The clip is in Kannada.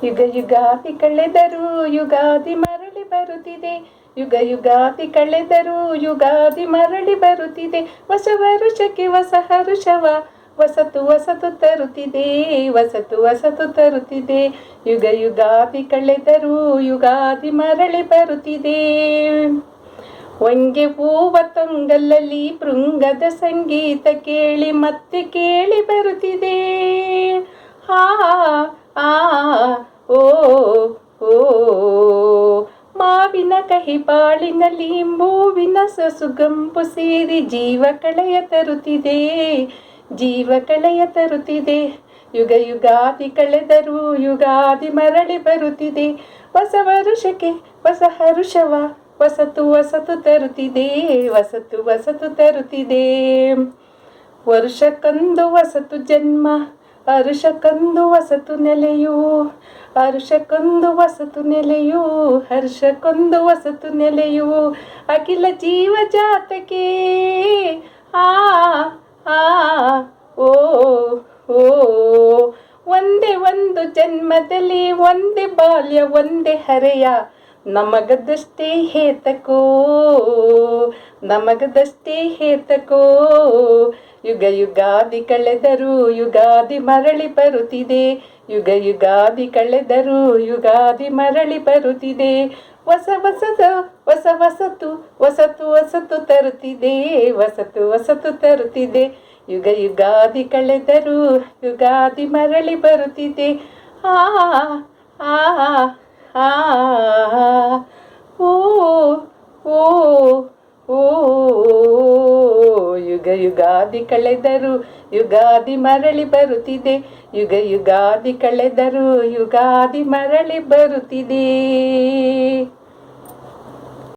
ಯುಗ ಯುಗಾದಿ ಕಳೆದರೂ ಯುಗಾದಿ ಮರಳಿ ಬರುತ್ತಿದೆ. ಯುಗ ಯುಗಾದಿ ಕಳೆದರೂ ಯುಗಾದಿ ಮರಳಿ ಬರುತ್ತಿದೆ. ಹೊಸ ವರುಷಕ್ಕೆ ಹೊಸ ಹರುಷವ ಹೊಸತು ಹೊಸತು ತರುತ್ತಿದೆ. ಹೊಸತು ಹೊಸತು ತರುತ್ತಿದೆ. ಯುಗ ಯುಗಾದಿ ಕಳೆದರೂ ಯುಗಾದಿ ಮರಳಿ ಬರುತ್ತಿದೆ. ಹೊಂಗೆ ಹೂವ ತೊಂಗಲಲ್ಲಿ ಭೃಂಗದ ಸಂಗೀತ ಕೇಳಿ ಮತ್ತೆ ಕೇಳಿ ಬರುತ್ತಿದೆ. ಹಾ ಆ ಓ ಓ ಮಾವಿನ ಕಹಿ ಬಾಳಿನಲ್ಲಿ ಮೂವಿನ ಸಸುಗಂಪು ಸೇರಿ ಜೀವ ಕಳೆಯ ತರುತ್ತಿದೆ. ಜೀವ ಕಳೆಯ ತರುತ್ತಿದೆ. ಯುಗ ಯುಗಾದಿ ಕಳೆದರೂ ಯುಗಾದಿ ಮರಳಿ ಬರುತ್ತಿದೆ. ಹೊಸ ವರುಷಕ್ಕೆ ಹೊಸ ಹರುಷವ ಹೊಸತು ಹೊಸತು ತರುತ್ತಿದೆ. ಹೊಸತು ಹೊಸತು ತರುತ್ತಿದೆ. ವರ್ಷಕ್ಕೊಂದು ಹೊಸತು ಜನ್ಮ ಹರುಷಕ್ಕೊಂದು ಹೊಸತು ನೆಲೆಯು. ಹರುಷಕ್ಕೊಂದು ಹೊಸತು ನೆಲೆಯು. ಹರ್ಷಕ್ಕೊಂದು ಹೊಸತು ನೆಲೆಯು. ಅಖಿಲ ಜೀವ ಜಾತಕ್ಕೆ ಆ ಆ ಓ ಓ ಒಂದೇ ಒಂದು ಜನ್ಮದಲ್ಲಿ ಒಂದೇ ಬಾಲ್ಯ ಒಂದೇ ಹರೆಯ ನಮಗದಷ್ಟೇ ಹೇತಕೋ. ನಮಗದಷ್ಟೇ ಹೇತಕೋ. ಯುಗ ಯುಗಾದಿ ಕಳೆದರೂ ಯುಗಾದಿ ಮರಳಿ ಬರುತ್ತಿದೆ. ಯುಗ ಯುಗಾದಿ ಕಳೆದರೂ ಯುಗಾದಿ ಮರಳಿ ಬರುತ್ತಿದೆ. ಹೊಸ ಹೊಸದು ಹೊಸ ಹೊಸತು ಹೊಸತು ಹೊಸತು ತರುತ್ತಿದೆ. ಹೊಸತು ಹೊಸತು ತರುತ್ತಿದೆ. ಯುಗ ಯುಗಾದಿ ಕಳೆದರೂ ಯುಗಾದಿ ಮರಳಿ ಬರುತ್ತಿದೆ. ಆ ಆ ಆ ಓ ಓ ಓ ಯುಗ ಯುಗಾದಿ ಕಳೆದರೂ ಯುಗಾದಿ ಮರಳಿ ಬರುತ್ತಿದೆ. ಯುಗ ಯುಗಾದಿ ಕಳೆದರೂ ಯುಗಾದಿ ಮರಳಿ ಬರುತ್ತಿದೆ.